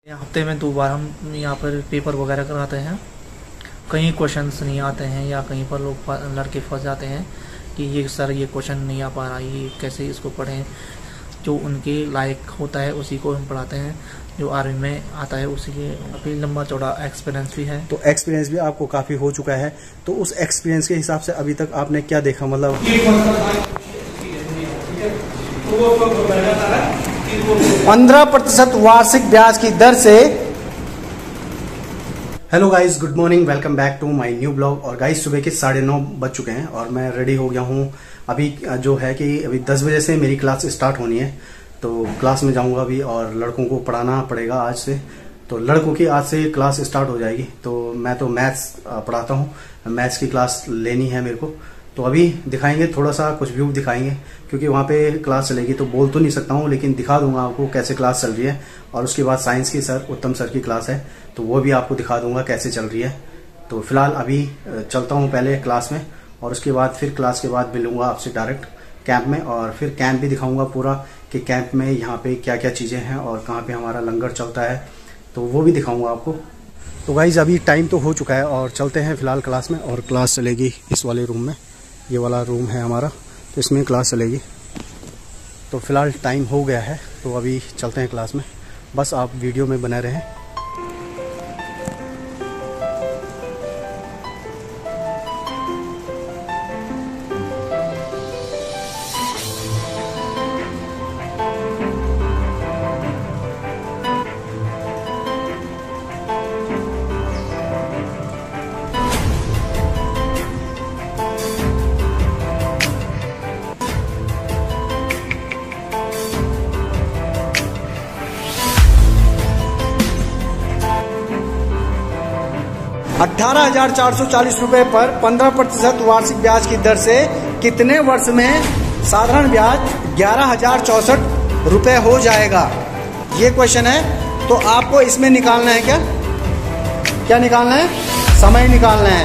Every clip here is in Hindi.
हफ्ते में 2 बार हम यहाँ पर पेपर वगैरह कराते हैं। कहीं क्वेश्चंस नहीं आते हैं या कहीं पर लोग लड़के फंस जाते हैं कि ये सर ये क्वेश्चन नहीं आ पा रहा, ये कैसे इसको पढ़ें। जो उनके लायक होता है उसी को हम पढ़ाते हैं, जो आर्मी में आता है उसी के। काफ़ी लंबा चौड़ा एक्सपीरियंस भी है। तो एक्सपीरियंस भी आपको काफ़ी हो चुका है, तो उस एक्सपीरियंस के हिसाब से अभी तक आपने क्या देखा, मतलब 15% वार्षिक ब्याज की दर से। Hello guys, good morning, welcome back to my new blog. और गाइस सुबह के 9:30 बज चुके हैं और मैं रेडी हो गया हूँ। अभी जो है कि अभी 10 बजे से मेरी क्लास स्टार्ट होनी है, तो क्लास में जाऊंगा अभी और लड़कों को पढ़ाना पड़ेगा आज से। तो लड़कों की आज से क्लास स्टार्ट हो जाएगी। तो मैं तो मैथ्स पढ़ाता हूँ, मैथ्स की क्लास लेनी है मेरे को। तो अभी दिखाएंगे, थोड़ा सा कुछ व्यू दिखाएंगे, क्योंकि वहाँ पे क्लास चलेगी। तो बोल तो नहीं सकता हूँ, लेकिन दिखा दूंगा आपको कैसे क्लास चल रही है। और उसके बाद साइंस की सर उत्तम सर की क्लास है, तो वो भी आपको दिखा दूंगा कैसे चल रही है। तो फिलहाल अभी चलता हूँ पहले क्लास में, और उसके बाद फिर क्लास के बाद मिलूंगा आपसे डायरेक्ट कैंप में। और फिर कैंप भी दिखाऊंगा पूरा कि कैंप में यहाँ पे क्या क्या चीज़ें हैं और कहाँ पे हमारा लंगर चलता है, तो वो भी दिखाऊंगा आपको। तो गाइज अभी टाइम तो हो चुका है और चलते हैं फिलहाल क्लास में। और क्लास चलेगी इस वाले रूम में, ये वाला रूम है हमारा, तो इसमें क्लास चलेगी। तो फिलहाल टाइम हो गया है, तो अभी चलते हैं क्लास में। बस आप वीडियो में बने रहें। ₹18,440 पर 15% वार्षिक ब्याज की दर से कितने वर्ष में साधारण ब्याज ₹11,064 हो जाएगा? ये क्वेश्चन है। तो आपको इसमें निकालना है क्या निकालना है? समय निकालना है।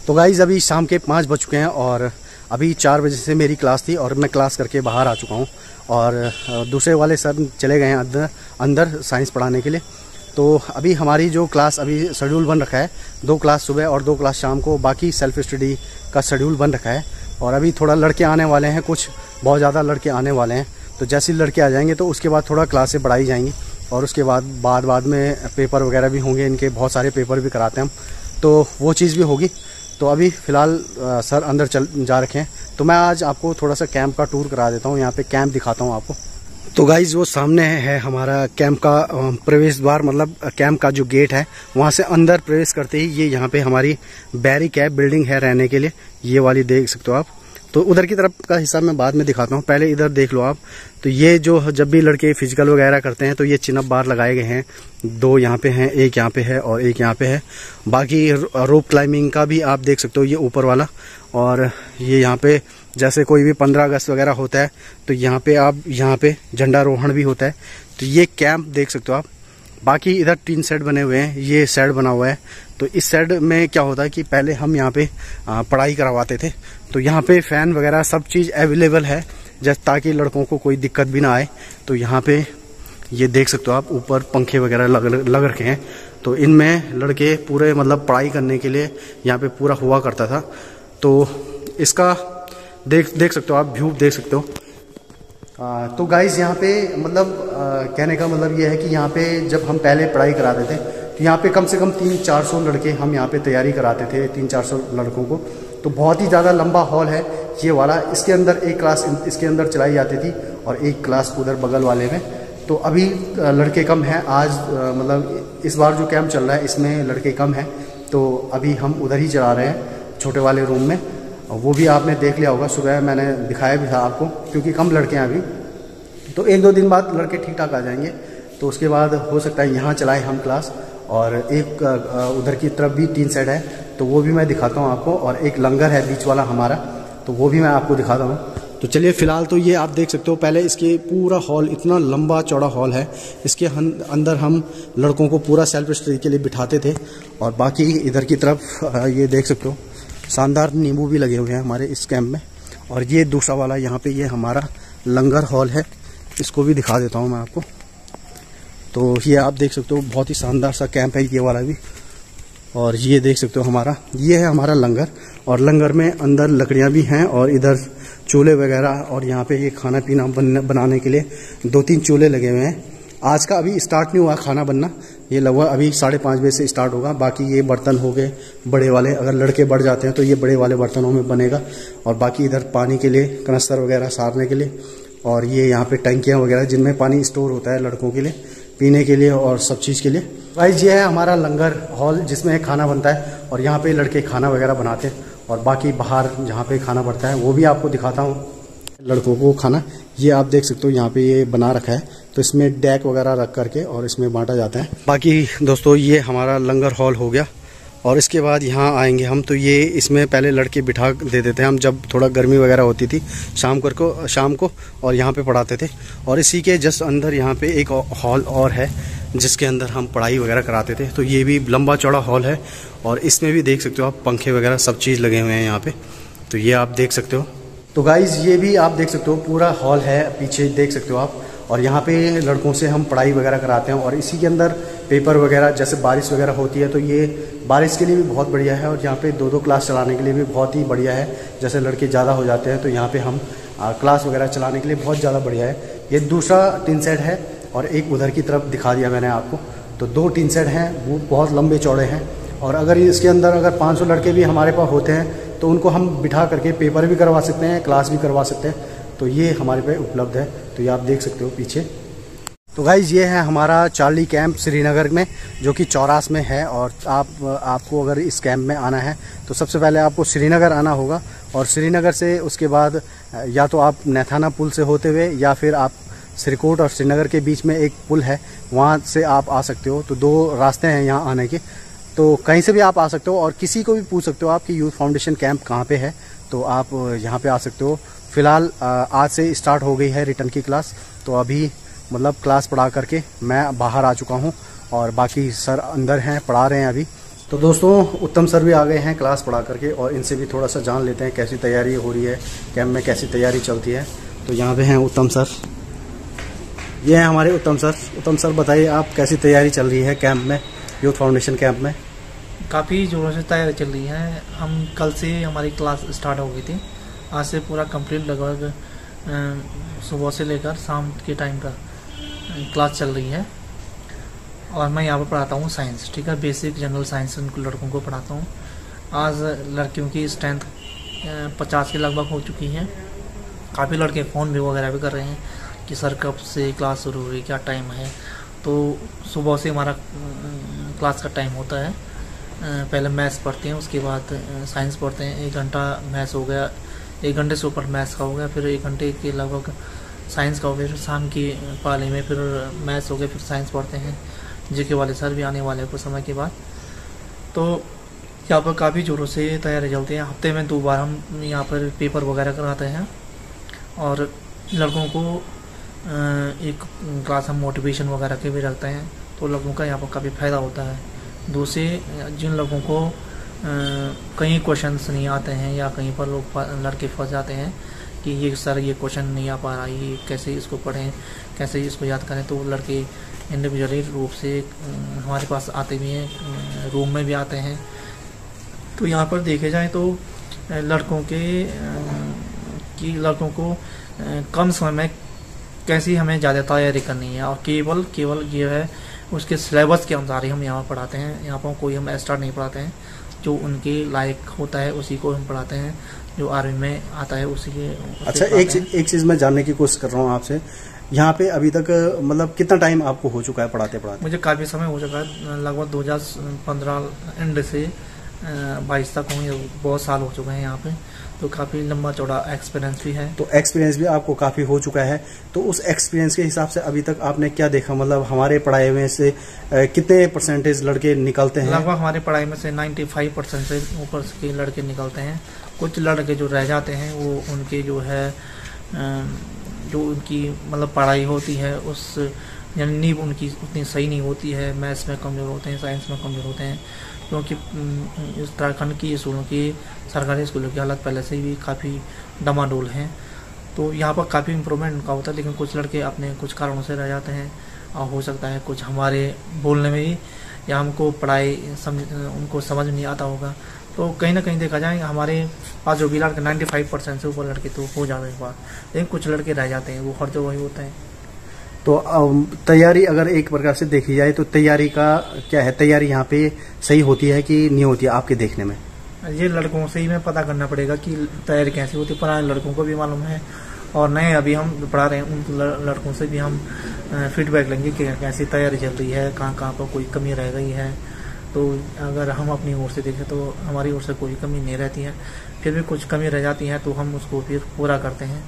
तो गाइज अभी शाम के 5 बज चुके हैं और अभी 4 बजे से मेरी क्लास थी और मैं क्लास करके बाहर आ चुका हूँ। और दूसरे वाले सर चले गए हैं अंदर साइंस पढ़ाने के लिए। तो अभी हमारी जो क्लास अभी शेड्यूल बन रखा है, 2 क्लास सुबह और 2 क्लास शाम को, बाकी सेल्फ स्टडी का शेड्यूल बन रखा है। और अभी थोड़ा लड़के आने वाले हैं, कुछ बहुत ज़्यादा लड़के आने वाले हैं। तो जैसे ही लड़के आ जाएंगे तो उसके बाद थोड़ा क्लासें बढ़ाई जाएंगी। और उसके बाद में पेपर वगैरह भी होंगे, इनके बहुत सारे पेपर भी कराते हैं हम, तो वो चीज़ भी होगी। तो अभी फ़िलहाल सर अंदर जा रखे हैं, तो मैं आज आपको थोड़ा सा कैंप का टूर करा देता हूँ, यहाँ पे कैंप दिखाता हूँ आपको। तो गाइज वो सामने है हमारा कैंप का प्रवेश द्वार, मतलब कैंप का जो गेट है, वहाँ से अंदर प्रवेश करते ही ये यहाँ पे हमारी बैरिक है, बिल्डिंग है रहने के लिए, ये वाली देख सकते हो आप। तो उधर की तरफ का हिस्सा मैं बाद में दिखाता हूँ, पहले इधर देख लो आप। तो ये जो जब भी लड़के फिजिकल वगैरह करते हैं तो ये चिनअप बार लगाए गए हैं, 2 यहाँ पे हैं, एक यहाँ पे है और एक यहाँ पे है। बाकी रोप क्लाइंबिंग का भी आप देख सकते हो, ये ऊपर वाला। और ये यहाँ पे जैसे कोई भी 15 अगस्त वगैरह होता है तो यहाँ पे आप यहाँ पे झंडारोहण भी होता है। तो ये कैंप देख सकते हो आप। बाकी इधर 3 शेड बने हुए हैं, ये शेड बना हुआ है। तो इस शेड में क्या होता है कि पहले हम यहाँ पे पढ़ाई करवाते थे, तो यहाँ पे फैन वगैरह सब चीज़ अवेलेबल है, जैसे ताकि लड़कों को कोई दिक्कत भी ना आए। तो यहाँ पे ये देख सकते हो आप, ऊपर पंखे वगैरह लग रखे हैं। तो इनमें लड़के पूरे मतलब पढ़ाई करने के लिए यहाँ पे पूरा हुआ करता था। तो इसका देख सकते हो आप, व्यू देख सकते हो। तो गाइस यहाँ पे मतलब कहने का मतलब ये है कि यहाँ पे जब हम पहले पढ़ाई कराते थे तो यहाँ पे कम से कम 300-400 लड़के हम यहाँ पे तैयारी कराते थे, 300-400 लड़कों को। तो बहुत ही ज़्यादा लंबा हॉल है, ये वाला, इसके अंदर एक क्लास इसके अंदर चलाई जाती थी और एक क्लास उधर बगल वाले में। तो अभी लड़के कम हैं आज, मतलब इस बार जो कैंप चल रहा है इसमें लड़के कम हैं, तो अभी हम उधर ही चला रहे हैं छोटे वाले रूम में। वो भी आपने देख लिया होगा, सुबह मैंने दिखाया भी था आपको, क्योंकि कम लड़के हैं अभी। तो 1-2 दिन बाद लड़के ठीक ठाक आ जाएंगे, तो उसके बाद हो सकता है यहाँ चलाएं हम क्लास। और एक उधर की तरफ भी 3 सेट है, तो वो भी मैं दिखाता हूँ आपको। और एक लंगर है बीच वाला हमारा, तो वो भी मैं आपको दिखाता हूँ। तो चलिए फ़िलहाल तो ये आप देख सकते हो। पहले इसके पूरा हॉल, इतना लंबा चौड़ा हॉल है, इसके अंदर हम लड़कों को पूरा सेल्फ स्टडी के लिए बिठाते थे। और बाकी इधर की तरफ ये देख सकते हो, शानदार नींबू भी लगे हुए हैं हमारे इस कैंप में। और ये दूसरा वाला यहाँ पे ये हमारा लंगर हॉल है, इसको भी दिखा देता हूँ मैं आपको। तो ये आप देख सकते हो, बहुत ही शानदार सा कैंप है ये वाला भी। और ये देख सकते हो हमारा, ये है हमारा लंगर। और लंगर में अंदर लकड़ियाँ भी हैं और इधर चूल्हे वगैरह, और यहाँ पे ये खाना पीना बनाने के लिए 2-3 चूल्हे लगे हुए हैं। आज का अभी स्टार्ट नहीं हुआ खाना बनना, ये लगभग अभी 5:30 बजे से स्टार्ट होगा। बाकी ये बर्तन हो गए बड़े वाले, अगर लड़के बढ़ जाते हैं तो ये बड़े वाले बर्तनों में बनेगा। और बाकी इधर पानी के लिए कनस्तर वगैरह सारने के लिए, और ये यहाँ पे टंकियाँ वगैरह जिनमें पानी स्टोर होता है लड़कों के लिए, पीने के लिए और सब चीज़ के लिए। गाइस ये है हमारा लंगर हॉल जिसमें खाना बनता है, और यहाँ पे लड़के खाना वगैरह बनाते हैं। और बाकी बाहर जहाँ पे खाना बढ़ता है वो भी आपको दिखाता हूँ लड़कों को खाना। ये आप देख सकते हो यहाँ पे ये बना रखा है, तो इसमें डेक वगैरह रख करके और इसमें बांटा जाता है। बाकी दोस्तों ये हमारा लंगर हॉल हो गया। और इसके बाद यहाँ आएंगे हम, तो ये इसमें पहले लड़के बिठा दे देते हैं हम, जब थोड़ा गर्मी वगैरह होती थी शाम को और यहाँ पे पढ़ाते थे। और इसी के जस्ट अंदर यहाँ पे एक हॉल और है जिसके अंदर हम पढ़ाई वगैरह कराते थे। तो ये भी लंबा चौड़ा हॉल है, और इसमें भी देख सकते हो आप पंखे वगैरह सब चीज़ लगे हुए हैं यहाँ पे, तो ये आप देख सकते हो। तो गाइज़ ये भी आप देख सकते हो, पूरा हॉल है पीछे देख सकते हो आप। और यहाँ पे लड़कों से हम पढ़ाई वगैरह कराते हैं, और इसी के अंदर पेपर वगैरह, जैसे बारिश वगैरह होती है तो ये बारिश के लिए भी बहुत बढ़िया है। और यहाँ पे 2-2 क्लास चलाने के लिए भी बहुत ही बढ़िया है। जैसे लड़के ज़्यादा हो जाते हैं तो यहाँ पे हम क्लास वगैरह चलाने के लिए बहुत ज़्यादा बढ़िया है। ये दूसरा टीन सेट है, और एक उधर की तरफ दिखा दिया मैंने आपको। तो 2 टीन सेट हैं, वो बहुत लंबे चौड़े हैं। और अगर इसके अंदर अगर 500 लड़के भी हमारे पास होते हैं तो उनको हम बिठा करके पेपर भी करवा सकते हैं, क्लास भी करवा सकते हैं। तो ये हमारे पे उपलब्ध है, तो ये आप देख सकते हो पीछे। तो गाइज़ ये है हमारा चार्ली कैंप श्रीनगर में, जो कि चौरास में है। और आपको अगर इस कैंप में आना है तो सबसे पहले आपको श्रीनगर आना होगा, और श्रीनगर से उसके बाद या तो आप नैथाना पुल से होते हुए, या फिर आप श्रीकोट और श्रीनगर के बीच में एक पुल है, वहाँ से आप आ सकते हो। तो 2 रास्ते हैं यहाँ आने के, तो कहीं से भी आप आ सकते हो। और किसी को भी पूछ सकते हो आप कि यूथ फाउंडेशन कैंप कहाँ पे है, तो आप यहाँ पे आ सकते हो। फ़िलहाल आज से स्टार्ट हो गई है रिटर्न की क्लास, तो अभी मतलब क्लास पढ़ा करके मैं बाहर आ चुका हूँ, और बाकी सर अंदर हैं पढ़ा रहे हैं अभी। तो दोस्तों उत्तम सर भी आ गए हैं क्लास पढ़ा करके, और इनसे भी थोड़ा सा जान लेते हैं कैसी तैयारी हो रही है, कैंप में कैसी तैयारी चलती है। तो यहाँ पे हैं उत्तम सर, ये हैं हमारे उत्तम सर। उत्तम सर बताइए आप कैसी तैयारी चल रही है कैंप में, यूथ फाउंडेशन कैंप में? काफ़ी ज़ोरों से तैयारी चल रही है। हम कल से हमारी क्लास स्टार्ट हो गई थी, आज से पूरा कंप्लीट लगभग सुबह से लेकर शाम के टाइम का क्लास चल रही है। और मैं यहाँ पर पढ़ाता हूँ साइंस, ठीक है, बेसिक जनरल साइंस उनको लड़कों को पढ़ाता हूँ। आज लड़कियों की स्ट्रेंथ 50 के लगभग हो चुकी है। काफ़ी लड़के फ़ोन भी वगैरह भी कर रहे हैं कि सर कब से क्लास शुरू हुई, क्या टाइम है। तो सुबह से हमारा क्लास का टाइम होता है, पहले मैथ्स पढ़ते हैं, उसके बाद साइंस पढ़ते हैं। 1 घंटा मैथ्स हो गया, 1 घंटे से ऊपर मैथ्स का हो गया, फिर 1 घंटे के लगभग साइंस का हो गया, फिर शाम की पाली में फिर मैथ्स हो गया, फिर साइंस पढ़ते हैं। जीके वाले सर भी आने वाले हैं कुछ समय के बाद। तो यहाँ पर काफ़ी ज़ोरों से तैयारी चलती है। हफ्ते में 2 बार हम यहाँ पर पेपर वगैरह कराते हैं, और लड़कों को एक क्लास हम मोटिवेशन वगैरह के भी रखते हैं। तो लोगों का यहाँ पर काफ़ी फ़ायदा होता है। दूसरे जिन लोगों को कहीं क्वेश्चंस नहीं आते हैं, या कहीं पर लोग लड़के फंस जाते हैं कि ये सर ये क्वेश्चन नहीं आ पा रहा, ये कैसे इसको पढ़ें, कैसे इसको याद करें, तो लड़के इंडिविजुअली रूप से हमारे पास आते भी हैं, रूम में भी आते हैं। तो यहाँ पर देखे जाए तो लड़कों को कम समय में कैसी हमें ज़्यादा तैयारी करनी है, और केवल ये है उसके सिलेबस के अनुसार ही हम यहाँ पढ़ाते हैं। यहाँ पर कोई हम एक्स्ट्रा नहीं पढ़ाते हैं, जो उनके लायक होता है उसी को हम पढ़ाते हैं। जो आर्मी में आता है उसी के। अच्छा, एक चीज़ मैं जानने की कोशिश कर रहा हूँ आपसे, यहाँ पे अभी तक मतलब कितना टाइम आपको हो चुका है पढ़ाते पढ़ाते? मुझे काफ़ी समय हो चुका है, लगभग 2015 एंड से 22 तक होंगे, बहुत साल हो चुके हैं यहाँ पे, तो काफ़ी लंबा चौड़ा एक्सपीरियंस भी है। तो एक्सपीरियंस भी आपको काफ़ी हो चुका है, तो उस एक्सपीरियंस के हिसाब से अभी तक आपने क्या देखा, मतलब हमारे पढ़ाई में से कितने % लड़के निकलते हैं? लगभग हमारे पढ़ाई में से 95% से ऊपर के लड़के निकलते हैं। कुछ लड़के जो रह जाते हैं वो उनके जो है जो उनकी मतलब पढ़ाई होती है उस यानी नींव उनकी उतनी सही नहीं होती है, मैथ्स में कमज़ोर होते हैं, साइंस में कमज़ोर होते हैं, क्योंकि उत्तराखंड की स्कूलों की सरकारी स्कूलों की हालत पहले से ही काफ़ी डमाडोल हैं। तो यहाँ पर काफ़ी इम्प्रूवमेंट उनका होता है, लेकिन कुछ लड़के अपने कुछ कारणों से रह जाते हैं, और हो सकता है कुछ हमारे बोलने में ही या हमको पढ़ाई उनको समझ नहीं आता होगा। तो कहीं ना कहीं देखा जाए हमारे पास जो भी लड़के 95% से ऊपर लड़के तो हो जाते हैं बात, लेकिन कुछ लड़के रह जाते हैं, वो हर जगह वही होता है। तो तैयारी अगर एक प्रकार से देखी जाए तो तैयारी का क्या है, तैयारी यहाँ पे सही होती है कि नहीं होती है आपके देखने में? ये लड़कों से ही में पता करना पड़ेगा कि तैयारी कैसी होती है, पुराने लड़कों को भी मालूम है और नए अभी हम पढ़ा रहे हैं उन लड़कों से भी हम फीडबैक लेंगे कि कैसी तैयारी चल रही है, कहाँ कहाँ पर कोई कमी रह गई है। तो अगर हम अपनी ओर से देखें तो हमारी ओर से कोई कमी नहीं रहती है, फिर भी कुछ कमी रह जाती है तो हम उसको फिर पूरा करते हैं।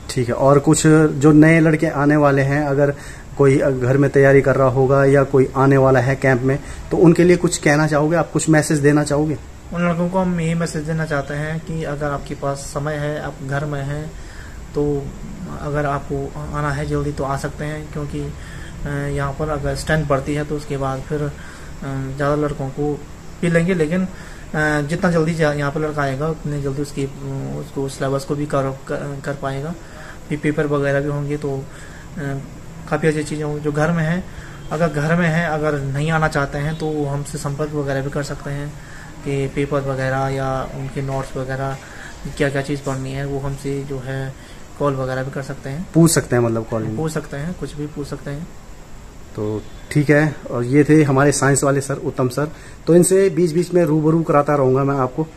ठीक है, और कुछ जो नए लड़के आने वाले हैं, अगर कोई घर में तैयारी कर रहा होगा या कोई आने वाला है कैंप में, तो उनके लिए कुछ कहना चाहोगे आप, कुछ मैसेज देना चाहोगे? उन लड़कों को हम यही मैसेज देना चाहते हैं कि अगर आपके पास समय है, आप घर में हैं, तो अगर आपको आना है जल्दी तो आ सकते हैं, क्योंकि यहाँ पर अगर स्ट्रेंथ बढ़ती है तो उसके बाद फिर ज़्यादा लड़कों को भी लेंगे, लेकिन जितना जल्दी यहाँ पर लड़का आएगा उतनी जल्दी उसको सिलेबस को भी कर पाएगा। फिर पेपर वगैरह भी होंगे, तो काफ़ी अच्छी चीज़ें होंगी। जो घर में है, अगर घर में है अगर नहीं आना चाहते हैं तो हमसे संपर्क वगैरह भी कर सकते हैं कि पेपर वगैरह या उनके नोट्स वगैरह क्या क्या चीज़ पढ़नी है, वो हमसे जो है कॉल वगैरह भी कर सकते हैं, पूछ सकते हैं, मतलब कॉल पूछ सकते हैं, कुछ भी पूछ सकते हैं। तो ठीक है, और ये थे हमारे साइंस वाले सर, उत्तम सर। तो इनसे बीच बीच में रूबरू कराता रहूँगा मैं आपको।